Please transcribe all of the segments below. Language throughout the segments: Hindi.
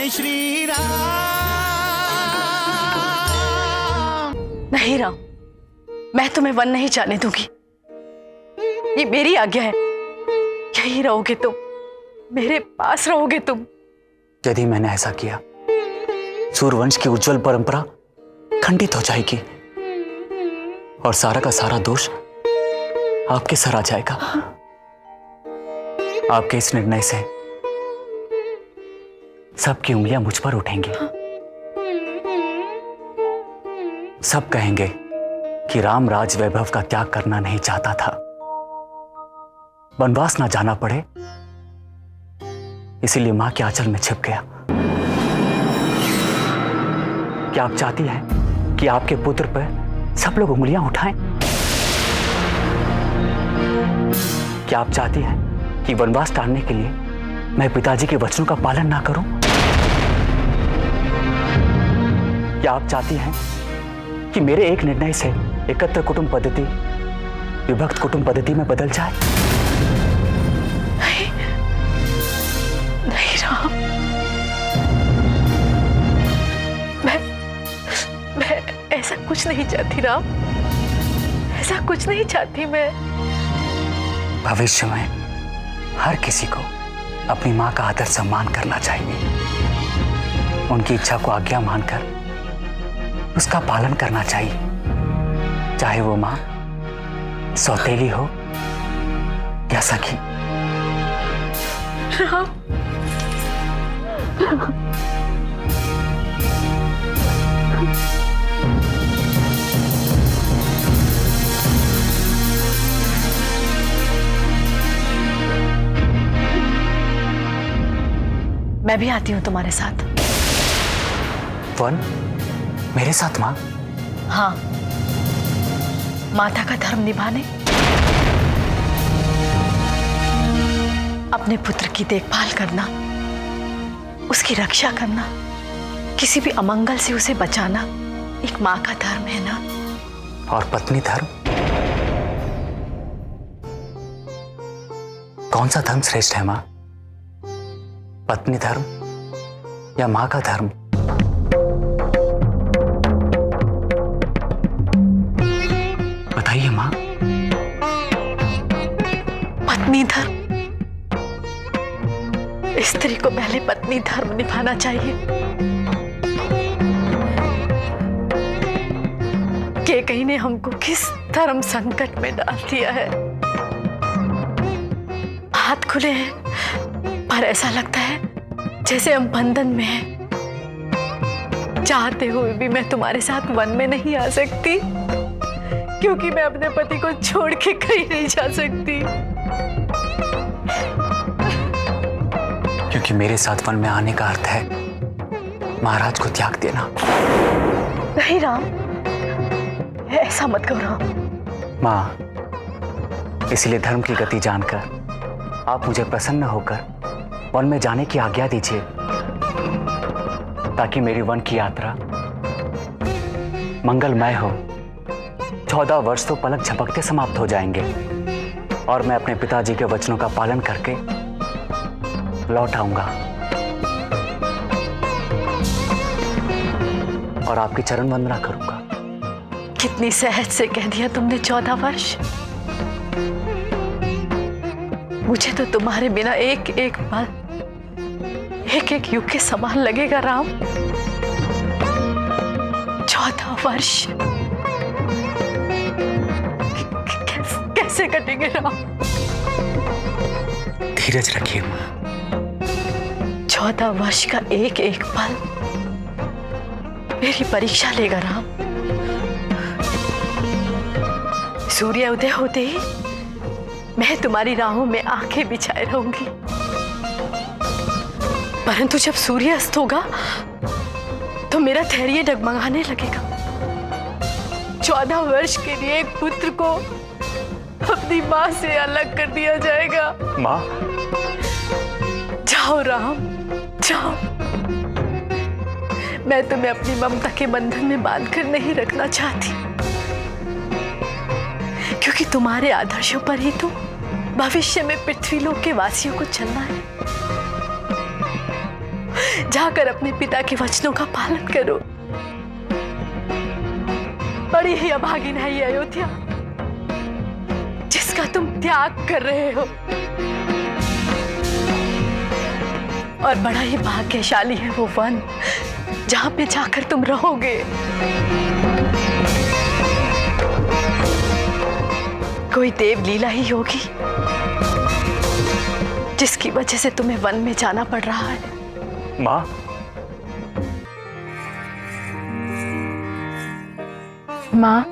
जय श्री राम। नहीं राम, मैं तुम्हें वन नहीं जाने दूंगी। ये मेरी आज्ञा है। यहीं रहोगे तुम, मेरे पास रहोगे तुम। यदि मैंने ऐसा किया, सूर्यवंश की उज्जवल परंपरा खंडित हो जाएगी और सारा का सारा दोष आपके सर आ जाएगा। आपके इस निर्णय से सबकी उंगलियां मुझ पर उठेंगी। सब कहेंगे कि राम राज वैभव का त्याग करना नहीं चाहता था, वनवास ना जाना पड़े इसीलिए मां के आंचल में छिप गया। क्या आप चाहती हैं कि आपके पुत्र पर सब लोग उंगलियां उठाएं? क्या आप चाहती हैं कि वनवास टालने के लिए मैं पिताजी के वचनों का पालन ना करूं? क्या आप चाहती हैं कि मेरे एक निर्णय से एकत्र कुटुंब पद्धति विभक्त कुटुंब पद्धति में बदल जाए? नहीं, नहीं राम, मैं ऐसा कुछ नहीं चाहती राम, ऐसा कुछ नहीं चाहती मैं। भविष्य में हर किसी को अपनी मां का आदर सम्मान करना चाहिए। उनकी इच्छा को आज्ञा मानकर उसका पालन करना चाहिए, चाहे वो मां सौतेली हो या सखी। राम, मैं भी आती हूं तुम्हारे साथ। वन मेरे साथ मां? हाँ, माता का धर्म निभाने, अपने पुत्र की देखभाल करना, उसकी रक्षा करना, किसी भी अमंगल से उसे बचाना एक मां का धर्म है ना। और पत्नी धर्म? कौन सा धर्म श्रेष्ठ है मां? पत्नी धर्म या मां का धर्म? बताइए मां। पत्नी धर्म। स्त्री को पहले पत्नी धर्म निभाना चाहिए। कैकेयी ने हमको किस धर्म संकट में डाल दिया है। हाथ खुले हैं पर ऐसा लगता है जैसे हम बंधन में हैं। चाहते हुए भी मैं तुम्हारे साथ वन में नहीं आ सकती, क्योंकि मैं अपने पति को छोड़ के कहीं नहीं जा सकती। क्योंकि मेरे साथ वन में आने का अर्थ है महाराज को त्याग देना। नहीं राम, ऐसा मत करो राम। मां, इसलिए धर्म की गति जानकर आप मुझे प्रसन्न होकर वन में जाने की आज्ञा दीजिए, ताकि मेरी वन की यात्रा मंगलमय हो। 14 वर्ष तो पलक झपकते समाप्त हो जाएंगे और मैं अपने पिताजी के वचनों का पालन करके लौट आऊंगा और आपकी चरण वंदना करूंगा। कितनी सहज से कह दिया तुमने 14 वर्ष। मुझे तो तुम्हारे बिना एक एक पल, एक एक युग के समान लगेगा राम। 14 वर्ष कैसे कटेंगे राम? धीरज रखिए मां। 14 वर्ष का एक एक पल मेरी परीक्षा लेगा राम। सूर्य उदय होते ही मैं तुम्हारी राहों में आंखें बिछाए रहूंगी, परंतु जब सूर्य अस्त होगा तो मेरा धैर्य डगमगाने लगेगा। 14 वर्ष के लिए एक पुत्र को अपनी मां से अलग कर दिया जाएगा। मां, जाओ राम, जाओ। मैं तुम्हें अपनी ममता के बंधन में बांधकर नहीं रखना चाहती, क्योंकि तुम्हारे आदर्शों पर ही तो भविष्य में पृथ्वी लोक के वासियों को चलना है। जाकर अपने पिता के वचनों का पालन करो। बड़ी ही अभागिन है ये अयोध्या जिसका तुम त्याग कर रहे हो, और बड़ा ही भाग्यशाली है वो वन जहां पे जाकर तुम रहोगे। कोई देव लीला ही होगी जिसकी वजह से तुम्हें वन में जाना पड़ रहा है। माँ, माँ,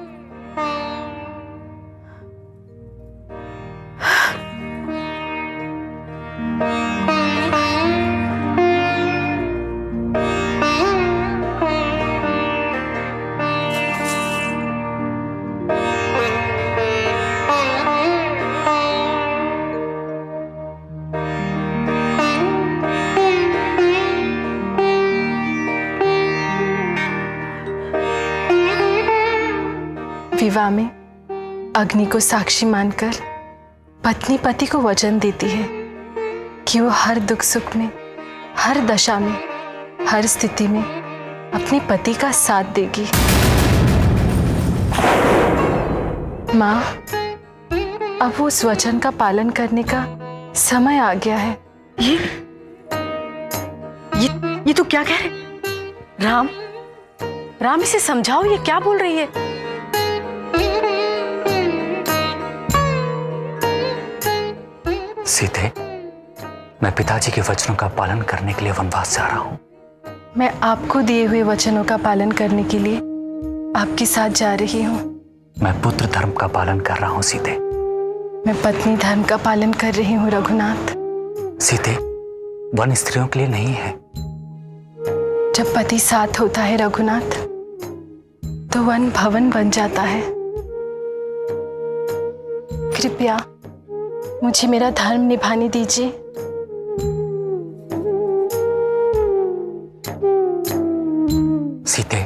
विवाह में अग्नि को साक्षी मानकर पत्नी पति को वचन देती है कि वो हर दुख सुख में, हर दशा में, हर स्थिति में अपने पति का साथ देगी। माँ, अब वो उस वचन का पालन करने का समय आ गया है। ये तू क्या कह रहे? राम, इसे समझाओ, ये क्या बोल रही है? सीते, मैं पिताजी के वचनों का पालन करने के लिए वनवास जा रहा हूं। मैं आपको दिए हुए वचनों का पालन करने के लिए आपके साथ जा रही हूँ। मैं पुत्र धर्म का पालन कर रहा हूँ सीते। मैं पत्नी धर्म का पालन कर रही हूँ रघुनाथ। सीते, वन स्त्रियों के लिए नहीं है। जब पति साथ होता है रघुनाथ, तो वन भवन बन जाता है। कृपया मुझे मेरा धर्म निभाने दीजिए। सीते,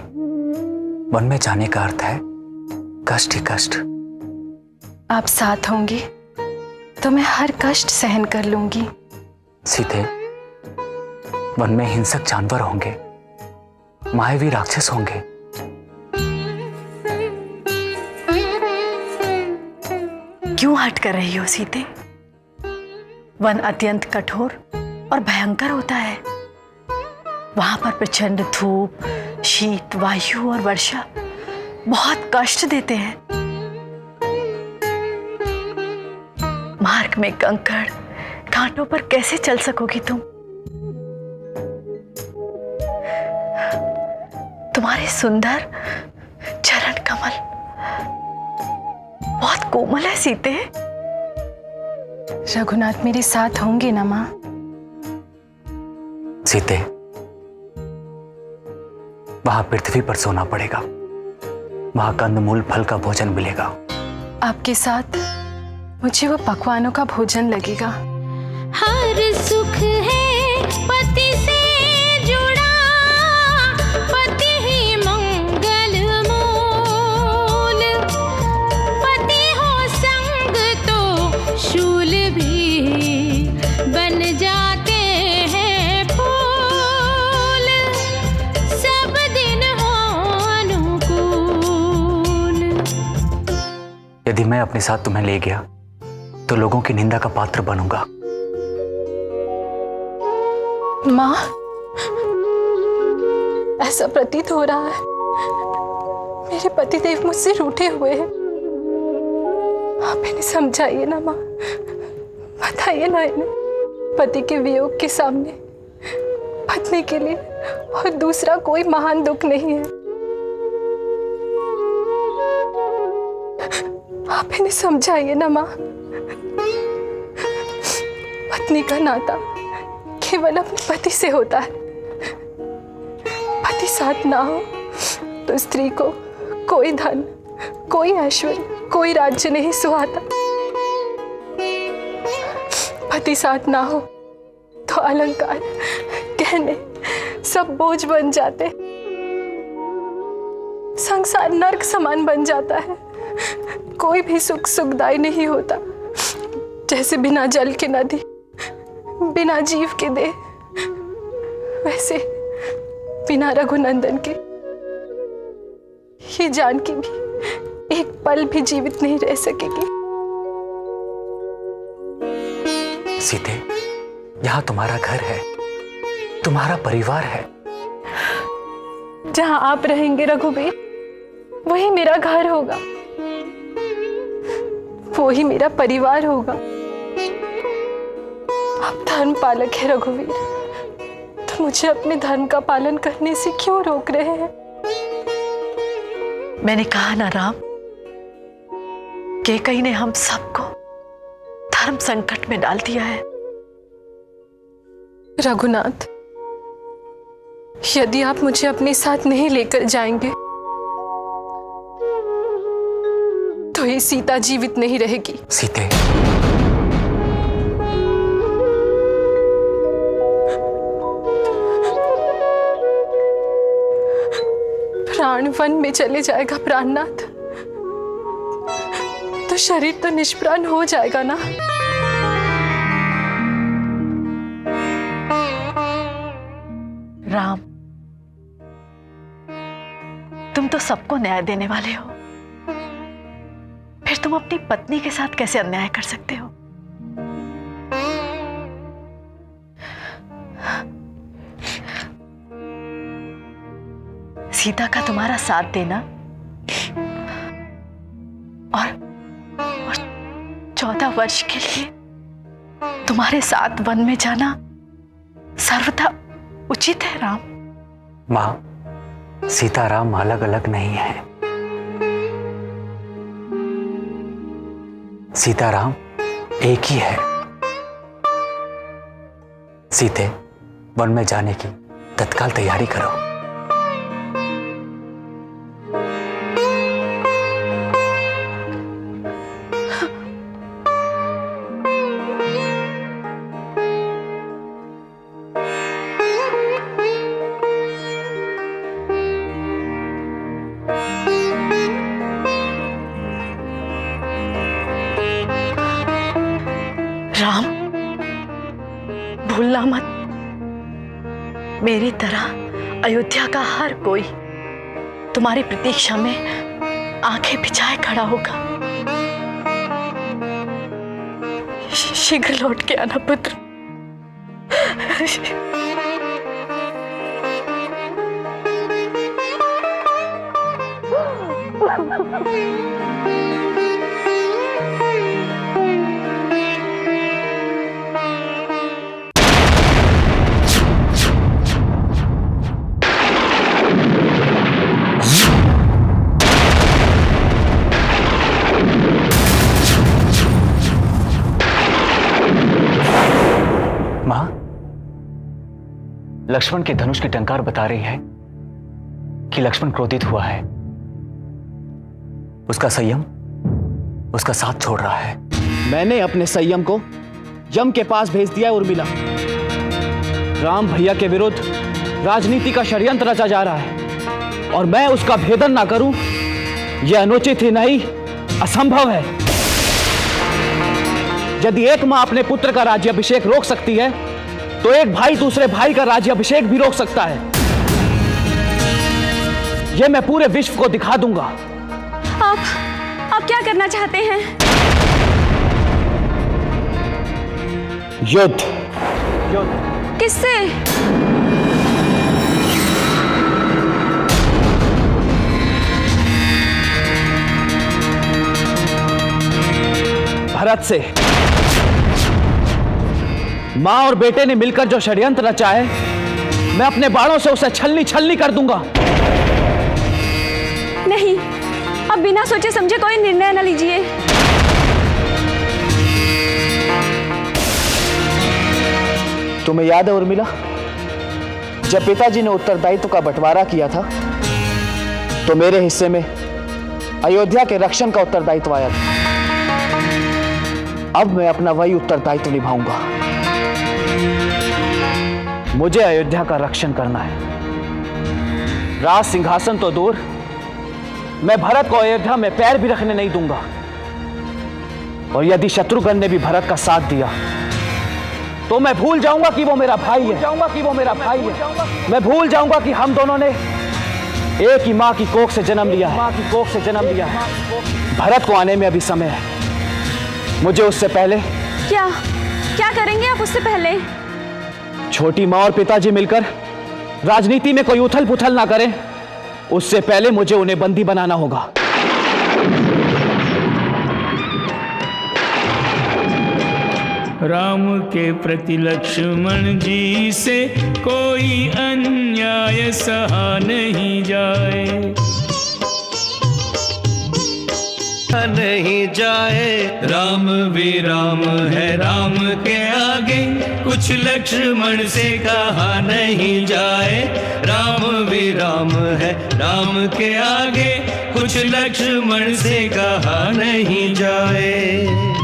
वन में जाने का अर्थ है कष्ट ही कष्ट। आप साथ होंगे तो मैं हर कष्ट सहन कर लूंगी। सीते, वन में हिंसक जानवर होंगे, मायावी राक्षस होंगे। क्यों हट कर रही हो सीते? वन अत्यंत कठोर और भयंकर होता है। वहां पर प्रचंड धूप, शीत, वायु और वर्षा बहुत कष्ट देते हैं। मार्ग में कंकड़ कांटों पर कैसे चल सकोगी तुम? तुम्हारे सुंदर चरण कमल बहुत कोमल है सीते। रघुनाथ मेरे साथ होंगे ना माँ? सीते, वहां पृथ्वी पर सोना पड़ेगा, वहां कंदमूल फल का भोजन मिलेगा। आपके साथ मुझे वो पकवानों का भोजन लगेगा। हर सुख है पति से जुड़ा, पति ही मंगल मूल। पति हो संग तो शूल भी बन जाते हैं फूल। सब दिन हो अनुकूल। यदि मैं अपने साथ तुम्हें ले गया तो लोगों की निंदा का पात्र बनूंगा। माँ, ऐसा प्रतीत हो रहा है मेरे पतिदेव मुझसे रूठे हुए हैं। आप इन्हें समझाइए ना माँ, बताइए ना इन्हें पति के वियोग के सामने पत्नी के लिए और दूसरा कोई महान दुख नहीं है। आप इन्हें समझाइए ना माँ। पत्नी का नाता केवल अपने पति से होता है। पति साथ ना हो तो स्त्री को कोई धन, कोई ऐश्वर्य, कोई राज्य नहीं सुहाता। पति साथ ना हो तो अलंकार, गहने सब बोझ बन जाते। संसार नर्क समान बन जाता है। कोई भी सुख सुखदायी नहीं होता। जैसे बिना जल के नदी, बिना जीव के देह। वैसे बिना रघुनंदन के ये जानकी भी एक पल भी जीवित नहीं रह सकेगी। सीते, यहाँ तुम्हारा घर है, तुम्हारा परिवार है। जहां आप रहेंगे रघुवीर, वही मेरा घर होगा, वो ही मेरा परिवार होगा। आप धर्म पालक है रघुवीर, तो मुझे अपने धर्म का पालन करने से क्यों रोक रहे हैं? मैंने कहा ना राम, कैकेयी ने हम सबको धर्म संकट में डाल दिया है। रघुनाथ, यदि आप मुझे अपने साथ नहीं लेकर जाएंगे तो ये सीता जीवित नहीं रहेगी। सीते, प्राण वन में चले जाएगा प्राणनाथ, तो शरीर तो निष्प्राण हो जाएगा ना। राम, तुम तो सबको न्याय देने वाले हो, फिर तुम अपनी पत्नी के साथ कैसे अन्याय कर सकते हो? सीता का तुम्हारा साथ देना और 14 वर्ष के लिए तुम्हारे साथ वन में जाना सर्वथा उचित है राम। मां, सीता राम अलग अलग नहीं है। सीता राम एक ही है। सीते, वन में जाने की तत्काल तैयारी करो। राम, भूलना मत, मेरी तरह अयोध्या का हर कोई तुम्हारी प्रतीक्षा में आंखें बिछाए खड़ा होगा। शीघ्र लौट के आना पुत्र। मां, लक्ष्मण के धनुष की टंकार बता रही है कि लक्ष्मण क्रोधित हुआ है। उसका संयम उसका साथ छोड़ रहा है। मैंने अपने संयम को यम के पास भेज दिया है उर्मिला। राम भैया के विरुद्ध राजनीति का षड्यंत्र रचा जा रहा है और मैं उसका भेदन ना करूं, यह अनुचित ही नहीं असंभव है। यदि एक मां अपने पुत्र का राज्याभिषेक रोक सकती है तो एक भाई दूसरे भाई का राज्याभिषेक भी रोक सकता है। यह मैं पूरे विश्व को दिखा दूंगा। आप क्या करना चाहते हैं? युद्ध। किससे? भरत से। मां और बेटे ने मिलकर जो षड्यंत्र रचा है, मैं अपने बाणों से उसे छलनी छलनी कर दूंगा। नहीं, अब बिना सोचे समझे कोई निर्णय न लीजिए। तुम्हें याद है उर्मिला, जब पिताजी ने उत्तरदायित्व का बंटवारा किया था तो मेरे हिस्से में अयोध्या के रक्षण का उत्तरदायित्व आया था। अब मैं अपना वही उत्तरदायित्व निभाऊंगा। मुझे अयोध्या का रक्षण करना है। राज सिंहासन तो दूर, मैं भरत को अयोध्या में पैर भी रखने नहीं दूंगा। और यदि शत्रुघ्न ने भी भरत का साथ दिया तो मैं भूल जाऊंगा कि वो मेरा भाई है। मैं भूल जाऊंगा कि हम दोनों ने एक ही माँ की कोख से जन्म लिया है। भरत को आने में अभी समय है। मुझे उससे पहले क्या क्या करेंगे आप उससे पहले? छोटी माँ और पिताजी मिलकर राजनीति में कोई उथल पुथल ना करें, उससे पहले मुझे उन्हें बंदी बनाना होगा। राम के प्रति लक्ष्मण जी से कोई अन्याय सहा नहीं जाए, नहीं जाए। राम भी राम है, राम के आगे कुछ लक्ष्मण से कहा नहीं जाए। राम भी राम है, राम के आगे कुछ लक्ष्मण से कहा नहीं जाए।